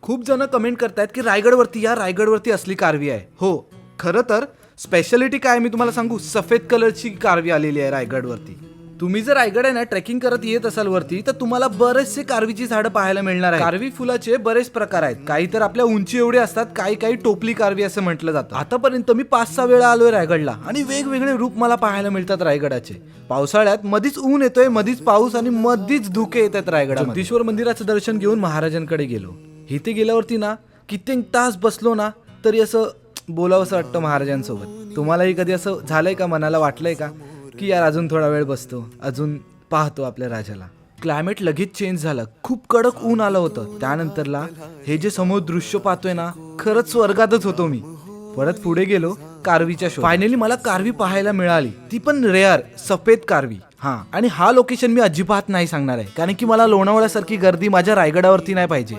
खूप जण कमेंट करतायत की रायगडवरती या, रायगडवरती असली कारवी आहे. हो, खरं तर स्पेशालिटी काय मी तुम्हाला सांगू, सफेद कलरची कारवी आलेली आहे रायगडवरती. तुम्ही जर रायगड आहे ना ट्रेकिंग करत येत असाल वरती, तर तुम्हाला बरेचसे कारवीची झाडं पाहायला मिळणार आहे. कारवी फुलाचे बरेच प्रकार आहेत. काही तर आपल्या उंची एवढे असतात, काही टोपली कारवी असं म्हटलं जातं. आतापर्यंत मी 5-6 वेळा आलोय रायगडला आणि वेगवेगळे रूप मला पाहायला मिळतात रायगडाचे. पावसाळ्यात मधीच ऊन येतोय, मधीच पाऊस आणि मधीच धुके येतात रायगडात. जगदीश्वर मंदिराचं दर्शन घेऊन महाराजांकडे गेलो. इथे गेल्यावरती ना कित्येक तास बसलो ना तरी असं बोलावंसं वाटतं महाराजांसोबत. तुम्हालाही कधी असं झालंय का, मनाला वाटलंय का की यार अजून थोडा वेळ बसतो, अजून पाहतो आपल्या राजाला. क्लायमेट लगेच चेंज झालं, खूप कडक ऊन आलं होतं. त्यानंतरला हे जे समोर दृश्य पाहतोय ना, खरंच स्वर्गातच होतो मी. परत पुढे गेलो कारवीच्या शो. फायनली मला कारवी पाहायला मिळाली, ती पण रेअर सफेद कारवी. आणि हा लोकेशन मी अजिबात नाही सांगणार आहे, कारण की मला लोणावळ्यासारखी गर्दी माझ्या रायगडावरती नाही पाहिजे.